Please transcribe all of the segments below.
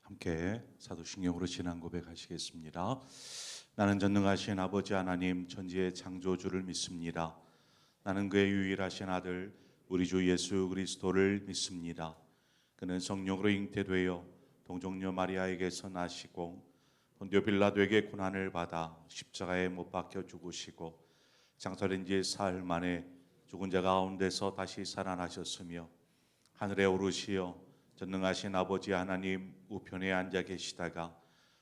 함께 사도신경으로 지난 고백하시겠습니다. 나는 전능하신 아버지 하나님 천지의 창조주를 믿습니다. 나는 그의 유일하신 아들 우리 주 예수 그리스도를 믿습니다. 그는 성령으로 잉태되어 동정녀 마리아에게서 나시고 본디오 빌라도에게 고난을 받아 십자가에 못 박혀 죽으시고 장사된 지 사흘 만에 죽은 자 가운데서 다시 살아나셨으며 하늘에 오르시어 전능하신 아버지 하나님 우편에 앉아 계시다가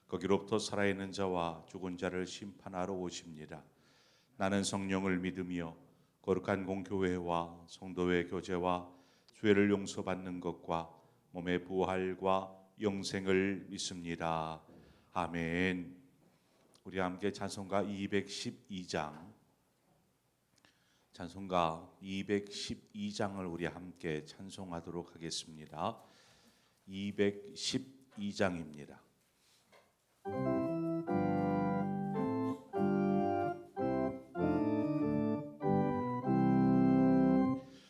거기로부터 살아있는 자와 죽은 자를 심판하러 오십니다. 나는 성령을 믿으며 거룩한 공교회와 성도의 교제와 죄를 용서받는 것과 몸의 부활과 영생을 믿습니다. 아멘. 우리 함께 찬송가 212장 찬송가 212장을 우리 함께 찬송하도록 하겠습니다. 212장입니다.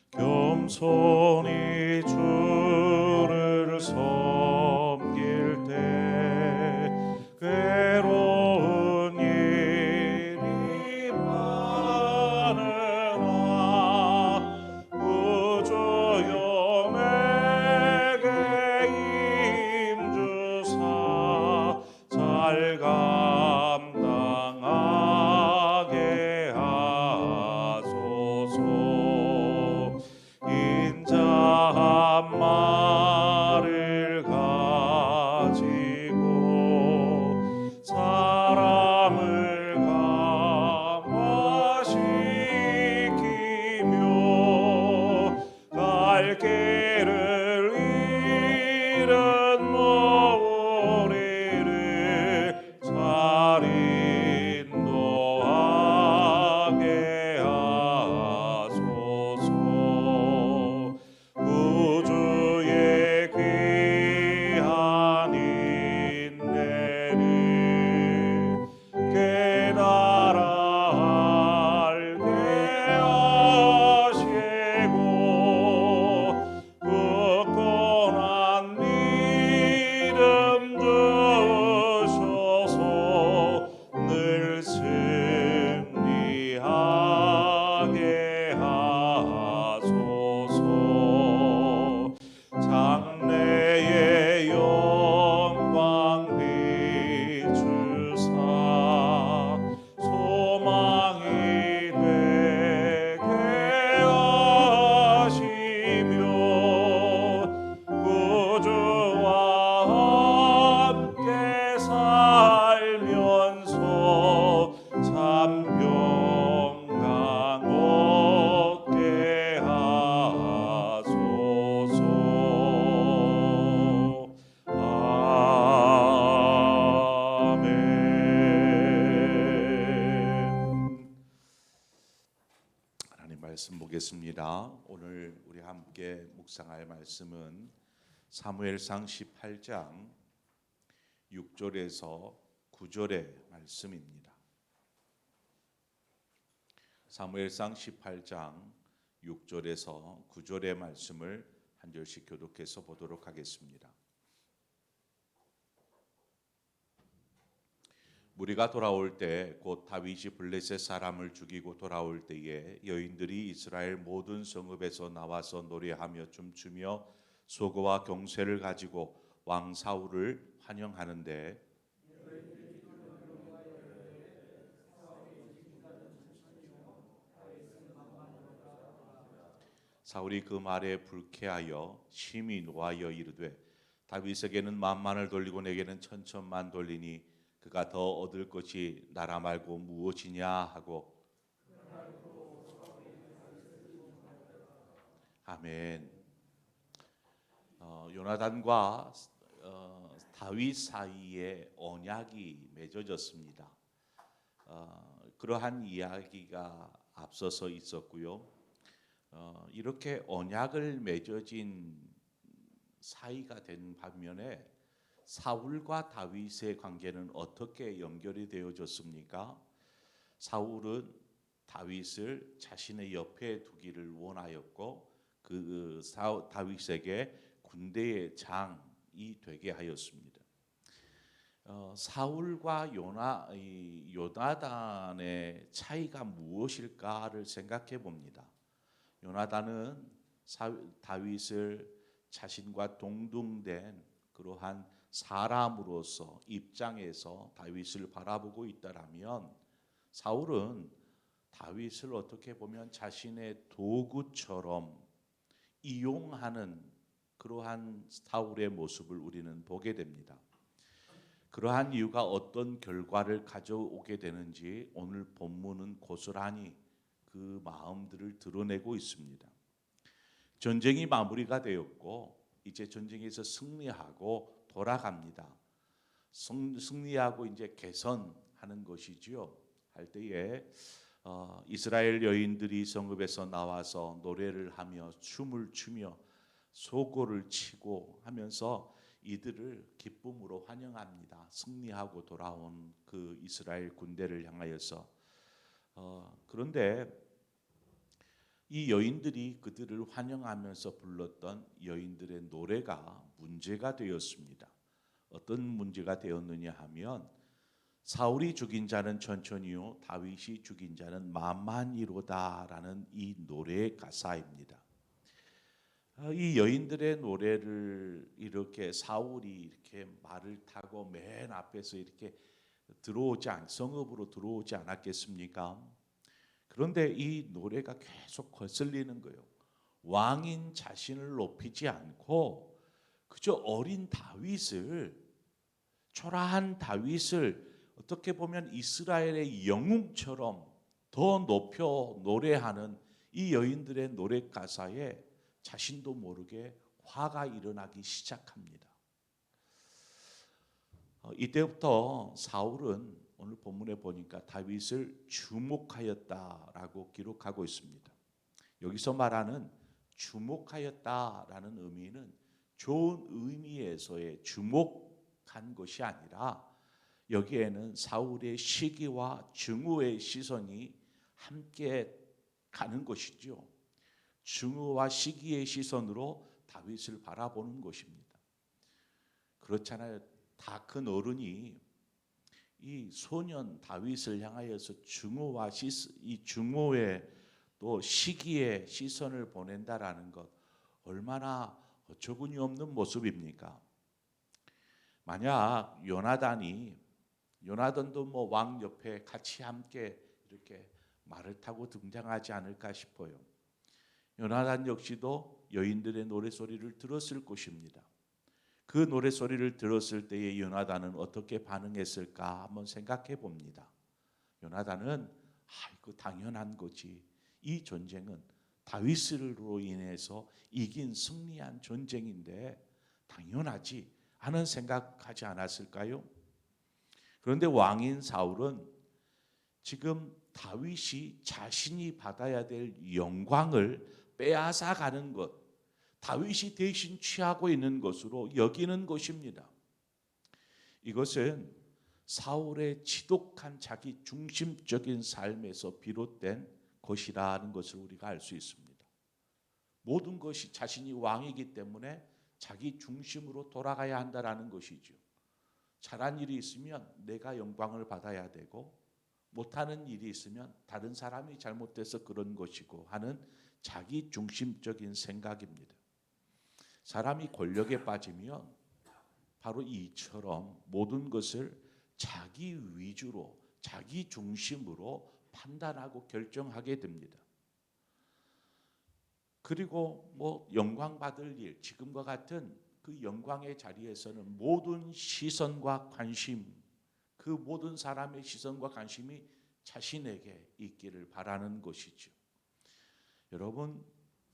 겸손히 주를 섬길 때 괴로운 일이 많으나 구주여 내게 임주사 잘 감당하게 하소서. 인자 한 마리를 가지고 사람을 감화시키며 갈 길을 잃은 무리를 잘 인도하게 하소서. 구주의 귀한 인내를 깨달아 알게 하시고 굳건한 믿음 주셔서 늘 승리하게 하소서. 장래의 영광 비추사 소망이 되게 하시며 구주와 함께 살면서 참 평강 얻게 하소서. 아멘. 하나님 말씀 보겠습니다. 오늘 우리 함께 묵상할 말씀은 사무엘상 18장 6절에서 9절의 말씀입니다. 사무엘상 18장 6절에서 9절의 말씀을 한 절씩 교독해서 보도록 하겠습니다. 무리가 돌아올 때 곧 다윗이 블레셋 사람을 죽이고 돌아올 때에 여인들이 이스라엘 모든 성읍에서 나와서 노래하며 춤추며 소고와 경쇠를 가지고 왕 사울을 환영하는데 사울이 그 말에 불쾌하여 심히 노하여 이르되 다윗에게는 만만을 돌리고 내게는 천천만 돌리니 그가 더 얻을 것이 나라 말고 무엇이냐 하고. 아멘. 요나단과 다윗 사이에 언약이 맺어졌습니다. 그러한 이야기가 앞서서 있었고요. 이렇게 언약을 맺어진 사이가 된 반면에 사울과 다윗의 관계는 어떻게 연결이 되어졌습니까? 사울은 다윗을 자신의 옆에 두기를 원하였고 다윗에게 군대의 장이 되게 하였습니다. 사울과 요나단의 차이가 무엇일까를 생각해 봅니다. 요나단은 다윗을 자신과 동등된 그러한 사람으로서 입장에서 다윗을 바라보고 있다라면, 사울은 다윗을 어떻게 보면 자신의 도구처럼 이용하는 그러한 사울의 모습을 우리는 보게 됩니다. 그러한 이유가 어떤 결과를 가져오게 되는지 오늘 본문은 고스란히 그 마음들을 드러내고 있습니다. 전쟁이 마무리가 되었고 이제 전쟁에서 승리하고 돌아갑니다. 승리하고 이제 개선하는 것이지요. 할 때에 이스라엘 여인들이 성읍에서 나와서 노래를 하며 춤을 추며 소고를 치고 하면서 이들을 기쁨으로 환영합니다. 승리하고 돌아온 그 이스라엘 군대를 향하여서. 그런데 이 여인들이 그들을 환영하면서 불렀던 여인들의 노래가 문제가 되었습니다. 어떤 문제가 되었느냐 하면, 사울이 죽인 자는 천천히요 다윗이 죽인 자는 만만히로다라는 이 노래의 가사입니다. 이 여인들의 노래를 이렇게 사울이 이렇게 말을 타고 맨 앞에서 이렇게 성읍으로 들어오지 않았겠습니까? 그런데 이 노래가 계속 거슬리는 거예요. 왕인 자신을 높이지 않고 그저 어린 다윗을, 초라한 다윗을 어떻게 보면 이스라엘의 영웅처럼 더 높여 노래하는 이 여인들의 노래 가사에 자신도 모르게 화가 일어나기 시작합니다. 이때부터 사울은 오늘 본문에 보니까 다윗을 주목하였다라고 기록하고 있습니다. 여기서 말하는 주목하였다라는 의미는 좋은 의미에서의 주목한 것이 아니라, 여기에는 사울의 시기와 증오의 시선이 함께 가는 것이죠. 증오와 시기의 시선으로 다윗을 바라보는 것입니다. 그렇잖아요. 다 큰 어른이 이 소년 다윗을 향하여서 이 증오의 또 시기의 시선을 보낸다라는 것, 얼마나 어처구니 없는 모습입니까? 만약 요나단도 뭐 왕 옆에 같이 함께 이렇게 말을 타고 등장하지 않을까 싶어요. 요나단 역시도 여인들의 노래소리를 들었을 것입니다. 그 노래소리를 들었을 때에 요나단은 어떻게 반응했을까 한번 생각해 봅니다. 요나단은 아이고 당연한 거지. 이 전쟁은 다윗으로 인해서 승리한 전쟁인데 당연하지 하는 생각하지 않았을까요? 그런데 왕인 사울은 지금 다윗이 자신이 받아야 될 영광을 빼앗아 가는 것, 다윗이 대신 취하고 있는 것으로 여기는 것입니다. 이것은 사울의 지독한 자기 중심적인 삶에서 비롯된 것이라는 것을 우리가 알 수 있습니다. 모든 것이 자신이 왕이기 때문에 자기 중심으로 돌아가야 한다라는 것이죠. 잘한 일이 있으면 내가 영광을 받아야 되고, 못하는 일이 있으면 다른 사람이 잘못돼서 그런 것이고 하는 자기 중심적인 생각입니다. 사람이 권력에 빠지면 바로 이처럼 모든 것을 자기 위주로, 자기 중심으로 판단하고 결정하게 됩니다. 그리고 뭐 영광 받을 일, 지금과 같은 그 영광의 자리에서는 모든 시선과 관심, 그 모든 사람의 시선과 관심이 자신에게 있기를 바라는 것이죠. 여러분,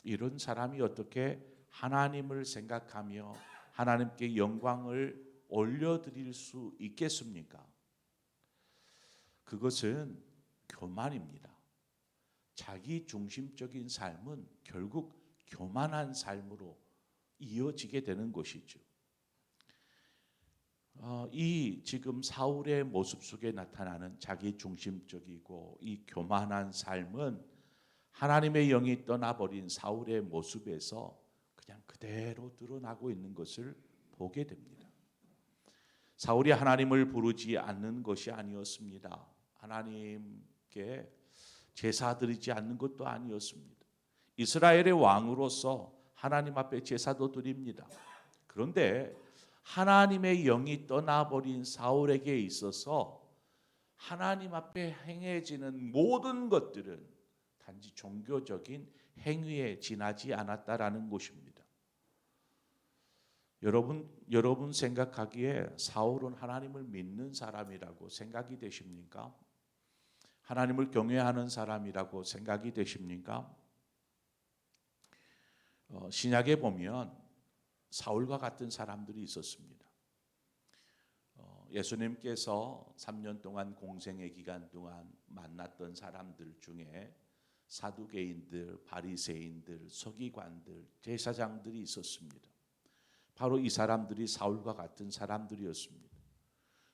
이런 사람이 어떻게 하나님을 생각하며 하나님께 영광을 올려드릴 수 있겠습니까? 그것은 교만입니다. 자기 중심적인 삶은 결국 교만한 삶으로 이어지게 되는 것이죠. 이 지금 사울의 모습 속에 나타나는 자기 중심적이고 이 교만한 삶은 하나님의 영이 떠나버린 사울의 모습에서 그냥 그대로 드러나고 있는 것을 보게 됩니다. 사울이 하나님을 부르지 않는 것이 아니었습니다. 하나님께 제사 드리지 않는 것도 아니었습니다. 이스라엘의 왕으로서 하나님 앞에 제사도 드립니다. 그런데 하나님의 영이 떠나버린 사울에게 있어서 하나님 앞에 행해지는 모든 것들은 단지 종교적인 행위에 지나지 않았다라는 것입니다. 여러분 생각하기에 사울은 하나님을 믿는 사람이라고 생각이 되십니까? 하나님을 경외하는 사람이라고 생각이 되십니까? 신약에 보면 사울과 같은 사람들이 있었습니다. 예수님께서 3년 동안 공생의 기간 동안 만났던 사람들 중에 사두개인들, 바리새인들, 서기관들, 제사장들이 있었습니다. 바로 이 사람들이 사울과 같은 사람들이었습니다.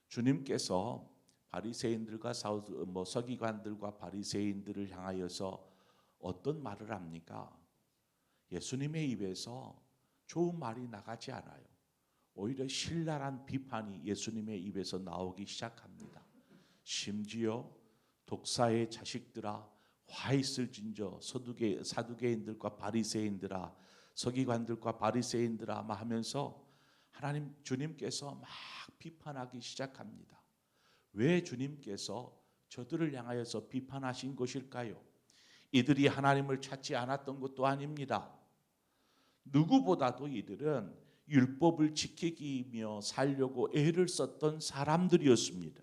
주님께서 바리새인들과 서기관들과 바리새인들을 향하여서 어떤 말을 합니까? 예수님의 입에서 좋은 말이 나가지 않아요. 오히려 신랄한 비판이 예수님의 입에서 나오기 시작합니다. 심지어 독사의 자식들아 화 있을진저 사두개인들과 바리새인들아 서기관들과 바리새인들아 하면서 하나님 주님께서 막 비판하기 시작합니다. 왜 주님께서 저들을 향하여서 비판하신 것일까요? 이들이 하나님을 찾지 않았던 것도 아닙니다. 누구보다도 이들은 율법을 지키기며 살려고 애를 썼던 사람들이었습니다.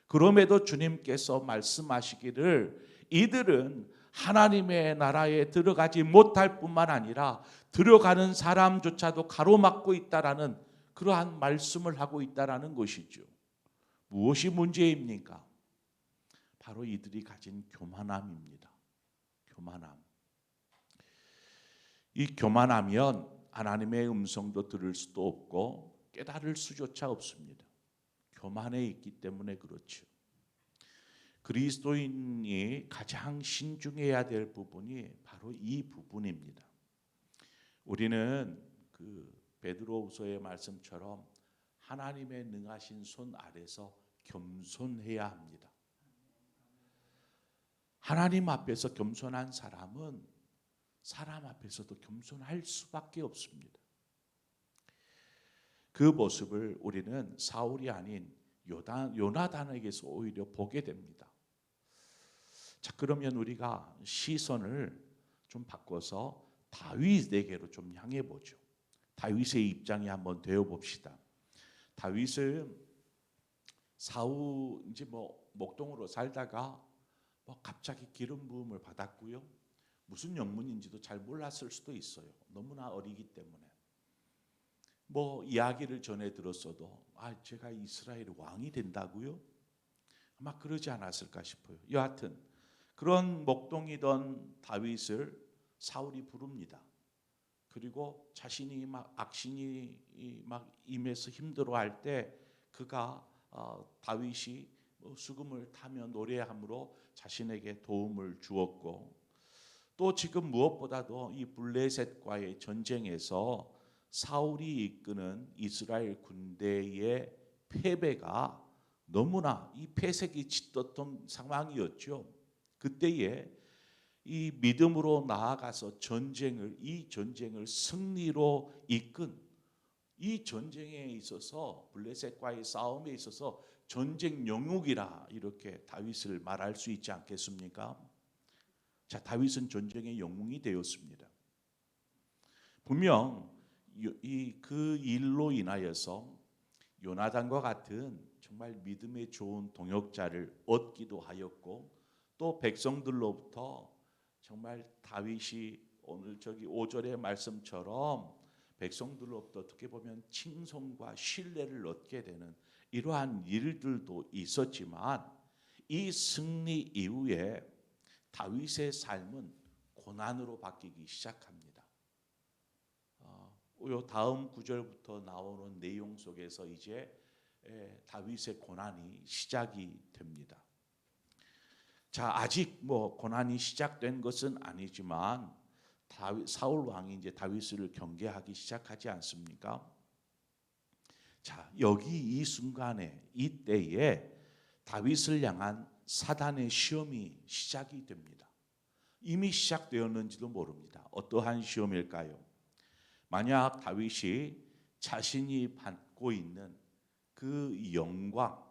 그럼에도 주님께서 말씀하시기를 이들은 하나님의 나라에 들어가지 못할 뿐만 아니라 들어가는 사람조차도 가로막고 있다라는 그러한 말씀을 하고 있다라는 것이죠. 무엇이 문제입니까? 바로 이들이 가진 교만함입니다. 교만함. 이 교만하면 하나님의 음성도 들을 수도 없고 깨달을 수조차 없습니다. 교만해 있기 때문에 그렇죠. 그리스도인이 가장 신중해야 될 부분이 바로 이 부분입니다. 우리는 그 베드로후서의 말씀처럼 하나님의 능하신 손 아래서 겸손해야 합니다. 하나님 앞에서 겸손한 사람은 사람 앞에서도 겸손할 수밖에 없습니다. 그 모습을 우리는 사울이 아닌 요나단에게서 오히려 보게 됩니다. 자, 그러면 우리가 시선을 좀 바꿔서 다윗에게로 좀 향해 보죠. 다윗의 입장에 한번 되어 봅시다. 다윗은 사울 이제 목동으로 살다가 갑자기 기름 부음을 받았고요. 무슨 영문인지도 잘 몰랐을 수도 있어요. 너무나 어리기 때문에. 이야기를 전해 들었어도 제가 이스라엘의 왕이 된다고요? 아마 그러지 않았을까 싶어요. 여하튼 그런 목동이던 다윗을 사울이 부릅니다. 그리고 자신이 악신이 임해서 힘들어할 때 그가 다윗이 수금을 타며 노래함으로 자신에게 도움을 주었고, 또 지금 무엇보다도 이 블레셋과의 전쟁에서 사울이 이끄는 이스라엘 군대의 패배가 너무나 이 폐색이 짙었던 상황이었죠. 그때에 이 믿음으로 나아가서 이 전쟁을 승리로 이끈 이 전쟁에 있어서 블레셋과의 싸움에 있어서 전쟁 영웅이라 이렇게 다윗을 말할 수 있지 않겠습니까? 자, 다윗은 전쟁의 영웅이 되었습니다. 분명 그 일로 인하여서 요나단과 같은 정말 믿음의 좋은 동역자를 얻기도 하였고, 또 백성들로부터 정말 다윗이 오늘 5절의 말씀처럼 백성들로부터 어떻게 보면 칭송과 신뢰를 얻게 되는 이러한 일들도 있었지만, 이 승리 이후에 다윗의 삶은 고난으로 바뀌기 시작합니다. 요 다음 구절부터 나오는 내용 속에서 이제 다윗의 고난이 시작이 됩니다. 자, 아직 고난이 시작된 것은 아니지만 사울 왕이 이제 다윗을 경계하기 시작하지 않습니까? 자, 여기 이 순간에 이때에 다윗을 향한 사단의 시험이 시작이 됩니다. 이미 시작되었는지도 모릅니다. 어떠한 시험일까요? 만약 다윗이 자신이 받고 있는 그 영광,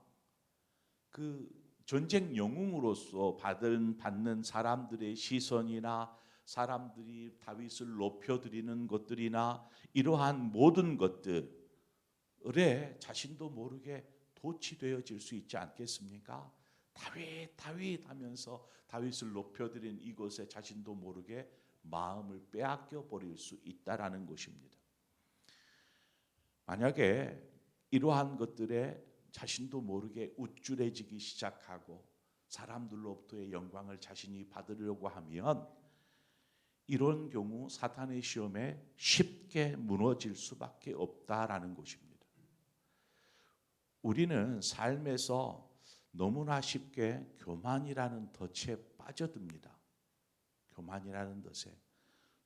그 전쟁 영웅으로서 받는 사람들의 시선이나 사람들이 다윗을 높여드리는 것들이나 이러한 모든 것들에 자신도 모르게 도취되어질 수 있지 않겠습니까? 다윗 다윗 하면서 다윗을 높여드린 이것에 자신도 모르게 마음을 빼앗겨 버릴 수 있다라는 것입니다. 만약에 이러한 것들에 자신도 모르게 우쭐해지기 시작하고 사람들로부터의 영광을 자신이 받으려고 하면 이런 경우 사탄의 시험에 쉽게 무너질 수밖에 없다라는 것입니다. 우리는 삶에서 너무나 쉽게 교만이라는 덫에 빠져듭니다. 교만이라는 덫에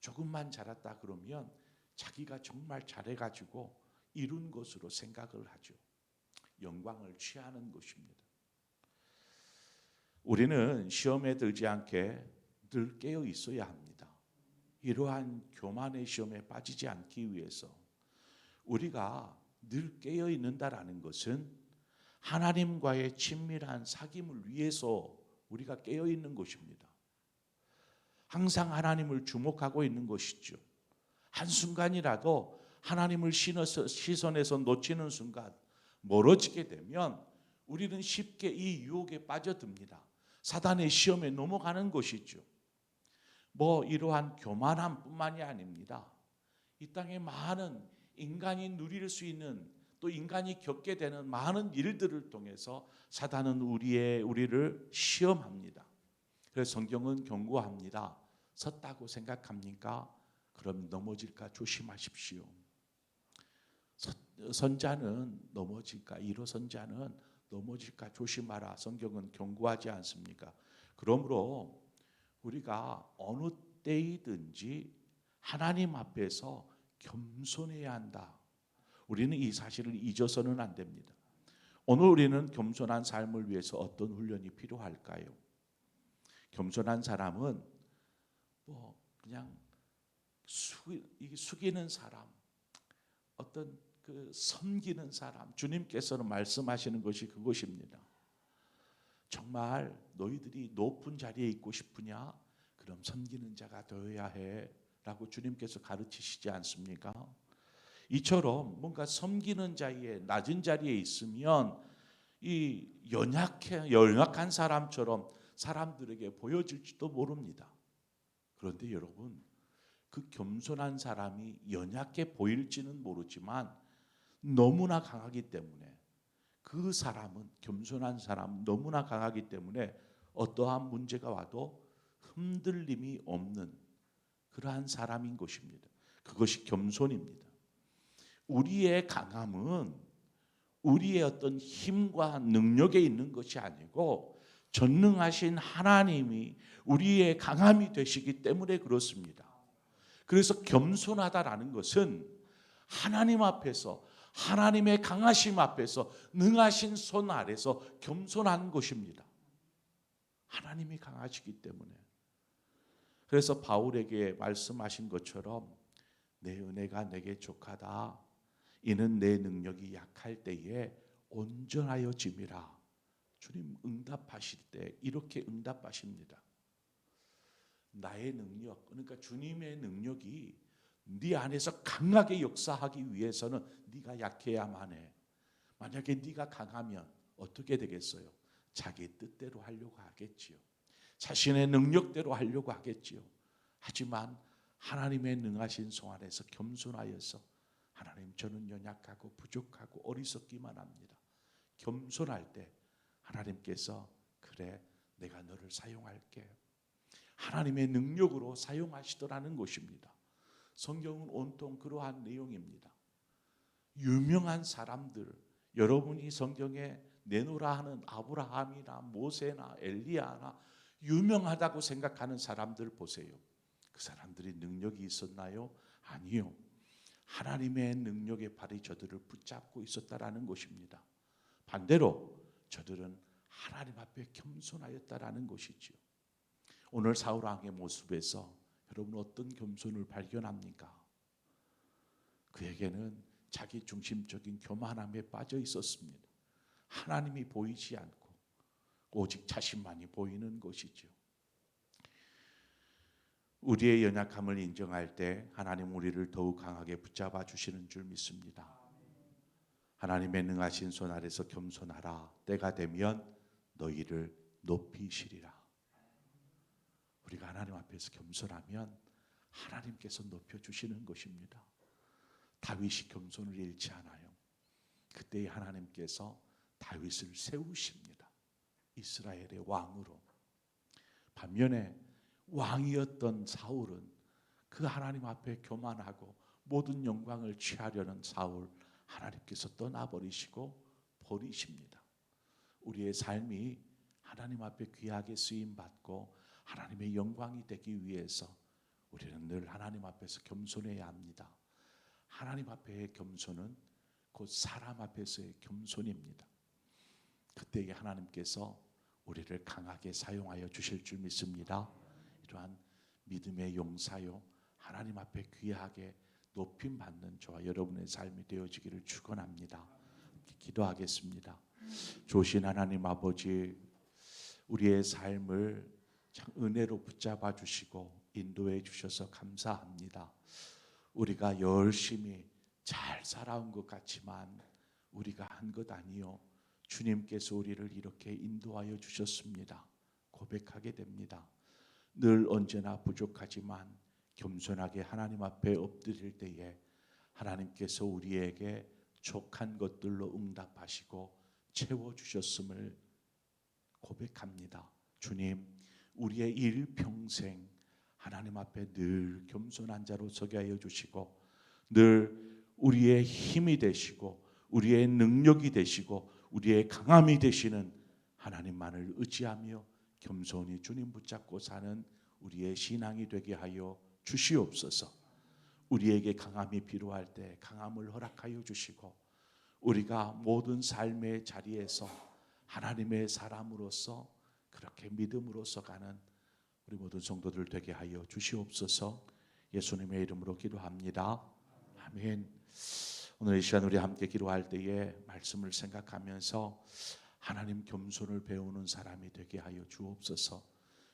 조금만 잘했다 그러면 자기가 정말 잘해가지고 이룬 것으로 생각을 하죠. 영광을 취하는 것입니다. 우리는 시험에 들지 않게 늘 깨어 있어야 합니다. 이러한 교만의 시험에 빠지지 않기 위해서 우리가 늘 깨어 있는다라는 것은 하나님과의 친밀한 사귐을 위해서 우리가 깨어 있는 것입니다. 항상 하나님을 주목하고 있는 것이죠. 한순간이라도 하나님을 시선에서 놓치는 순간 멀어지게 되면 우리는 쉽게 이 유혹에 빠져듭니다. 사단의 시험에 넘어가는 것이죠. 이러한 교만함뿐만이 아닙니다. 이 땅에 많은 인간이 누릴 수 있는 또 인간이 겪게 되는 많은 일들을 통해서 사단은 우리를 시험합니다. 그래서 성경은 경고합니다. 섰다고 생각합니까? 그럼 넘어질까 조심하십시오. 선자는 넘어질까, 일어선 자는 넘어질까 조심하라. 성경은 경고하지 않습니까? 그러므로 우리가 어느 때이든지 하나님 앞에서 겸손해야 한다. 우리는 이 사실을 잊어서는 안 됩니다. 오늘 우리는 겸손한 삶을 위해서 어떤 훈련이 필요할까요? 겸손한 사람은 그냥 숙이는 사람, 어떤 섬기는 사람, 주님께서는 말씀하시는 것이 그것입니다. 정말 너희들이 높은 자리에 있고 싶으냐? 그럼 섬기는 자가 되어야 해 라고 주님께서 가르치시지 않습니까? 이처럼 뭔가 섬기는 자리에 낮은 자리에 있으면 이 연약한 사람처럼 사람들에게 보여질지도 모릅니다. 그런데 여러분, 그 겸손한 사람이 연약해 보일지는 모르지만 너무나 강하기 때문에 그 사람은 겸손한 사람 너무나 강하기 때문에 어떠한 문제가 와도 흔들림이 없는 그러한 사람인 것입니다. 그것이 겸손입니다. 우리의 강함은 우리의 어떤 힘과 능력에 있는 것이 아니고 전능하신 하나님이 우리의 강함이 되시기 때문에 그렇습니다. 그래서 겸손하다라는 것은 하나님 앞에서 하나님의 강하심 앞에서 능하신 손 아래서 겸손한 것입니다. 하나님이 강하시기 때문에. 그래서 바울에게 말씀하신 것처럼 내 은혜가 내게 족하다. 이는 내 능력이 약할 때에 온전하여 짐이라. 주님 응답하실 때 이렇게 응답하십니다. 나의 능력, 그러니까 주님의 능력이 네 안에서 강하게 역사하기 위해서는 네가 약해야만 해. 만약에 네가 강하면 어떻게 되겠어요? 자기 뜻대로 하려고 하겠지요. 자신의 능력대로 하려고 하겠지요. 하지만 하나님의 능하신 손 안에서 겸손하여서 하나님, 저는 연약하고 부족하고 어리석기만 합니다. 겸손할 때 하나님께서 그래, 내가 너를 사용할게. 하나님의 능력으로 사용하시더라는 것입니다. 성경은 온통 그러한 내용입니다. 유명한 사람들, 여러분이 성경에 내놓으라 하는 아브라함이나 모세나 엘리야나 유명하다고 생각하는 사람들 보세요. 그 사람들이 능력이 있었나요? 아니요. 하나님의 능력의 발이 저들을 붙잡고 있었다라는 것입니다. 반대로 저들은 하나님 앞에 겸손하였다라는 것이지요. 오늘 사울 왕의 모습에서 여러분 어떤 겸손을 발견합니까? 그에게는 자기 중심적인 교만함에 빠져 있었습니다. 하나님이 보이지 않고 오직 자신만이 보이는 것이죠. 우리의 연약함을 인정할 때 하나님 우리를 더욱 강하게 붙잡아 주시는 줄 믿습니다. 하나님의 능하신 손 아래서 겸손하라. 때가 되면 너희를 높이시리라. 우리가 하나님 앞에서 겸손하면 하나님께서 높여주시는 것입니다. 다윗이 겸손을 잃지 않아요. 그때 하나님께서 다윗을 세우십니다. 이스라엘의 왕으로. 반면에 왕이었던 사울은 그 하나님 앞에 교만하고 모든 영광을 취하려는 사울, 하나님께서 떠나버리시고 버리십니다. 우리의 삶이 하나님 앞에 귀하게 쓰임받고 하나님의 영광이 되기 위해서 우리는 늘 하나님 앞에서 겸손해야 합니다. 하나님 앞에의 겸손은 곧 사람 앞에서의 겸손입니다. 그때에 하나님께서 우리를 강하게 사용하여 주실 줄 믿습니다. 이러한 믿음의 용사요 하나님 앞에 귀하게 높임 받는 저와 여러분의 삶이 되어지기를 축원합니다. 기도하겠습니다. 좋으신 하나님 아버지, 우리의 삶을 참 은혜로 붙잡아 주시고 인도해 주셔서 감사합니다. 우리가 열심히 잘 살아온 것 같지만 우리가 한 것 아니요, 주님께서 우리를 이렇게 인도하여 주셨습니다. 고백하게 됩니다. 늘 언제나 부족하지만 겸손하게 하나님 앞에 엎드릴 때에 하나님께서 우리에게 족한 것들로 응답하시고 채워주셨음을 고백합니다. 주님, 우리의 일평생 하나님 앞에 늘 겸손한 자로 서게 하여 주시고 늘 우리의 힘이 되시고 우리의 능력이 되시고 우리의 강함이 되시는 하나님만을 의지하며 겸손히 주님 붙잡고 사는 우리의 신앙이 되게 하여 주시옵소서. 우리에게 강함이 필요할 때 강함을 허락하여 주시고 우리가 모든 삶의 자리에서 하나님의 사람으로서 그렇게 믿음으로서 가는 우리 모든 성도들 되게 하여 주시옵소서. 예수님의 이름으로 기도합니다. 아멘. 오늘 이 시간 우리 함께 기도할 때에 말씀을 생각하면서 하나님 겸손을 배우는 사람이 되게 하여 주옵소서.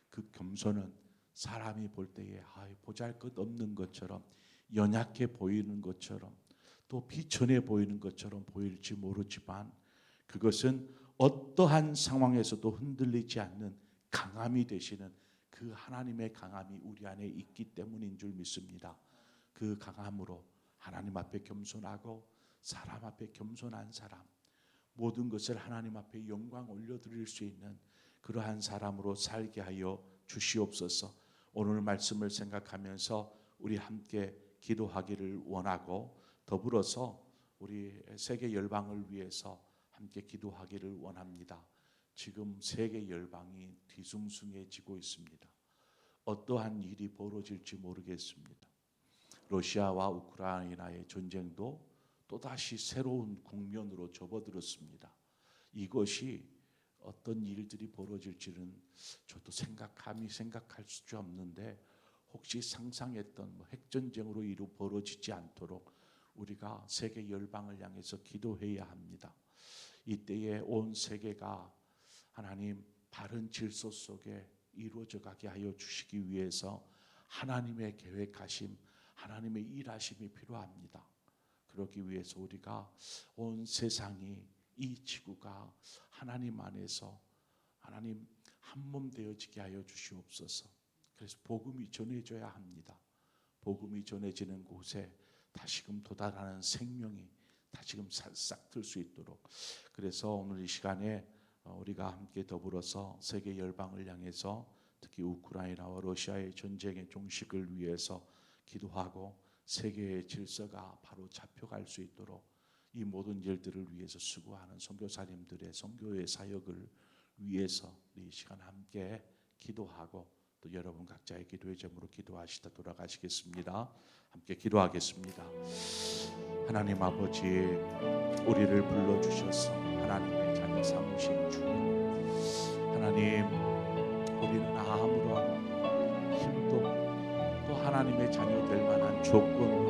그 겸손은 사람이 볼 때에 보잘것없는 것처럼 연약해 보이는 것처럼 또 비천해 보이는 것처럼 보일지 모르지만 그것은 어떠한 상황에서도 흔들리지 않는 강함이 되시는 그 하나님의 강함이 우리 안에 있기 때문인 줄 믿습니다. 그 강함으로 하나님 앞에 겸손하고 사람 앞에 겸손한 사람, 모든 것을 하나님 앞에 영광 올려드릴 수 있는 그러한 사람으로 살게 하여 주시옵소서. 오늘 말씀을 생각하면서 우리 함께 기도하기를 원하고 더불어서 우리 세계 열방을 위해서 함께 기도하기를 원합니다. 지금 세계 열방이 뒤숭숭해지고 있습니다. 어떠한 일이 벌어질지 모르겠습니다. 러시아와 우크라이나의 전쟁도 또다시 새로운 국면으로 접어들었습니다. 이것이 어떤 일들이 벌어질지는 저도 생각할 수 없는데 혹시 상상했던 핵전쟁으로 이루 벌어지지 않도록 우리가 세계 열방을 향해서 기도해야 합니다. 이때에 온 세계가 하나님 바른 질서 속에 이루어져 가게 하여 주시기 위해서 하나님의 계획하심, 하나님의 일하심이 필요합니다. 그러기 위해서 우리가 온 세상이 이 지구가 하나님 안에서 하나님 한 몸 되어지게 하여 주시옵소서. 그래서 복음이 전해져야 합니다. 복음이 전해지는 곳에 다시금 도달하는 생명이 다시금 살싹 들 수 있도록, 그래서 오늘 이 시간에 우리가 함께 더불어서 세계 열방을 향해서 특히 우크라이나와 러시아의 전쟁의 종식을 위해서 기도하고 세계의 질서가 바로 잡혀갈 수 있도록 이 모든 일들을 위해서 수고하는 선교사님들의 선교의 사역을 위해서 이 시간 함께 기도하고 또 여러분 각자의 기도의 제목으로 기도하시다 돌아가시겠습니다. 함께 기도하겠습니다. 하나님 아버지, 우리를 불러주셔서 하나님의 자녀 삼으신 주여, 하나님, 우리는 아무런 힘도 또 하나님의 자녀 될 만한 조건도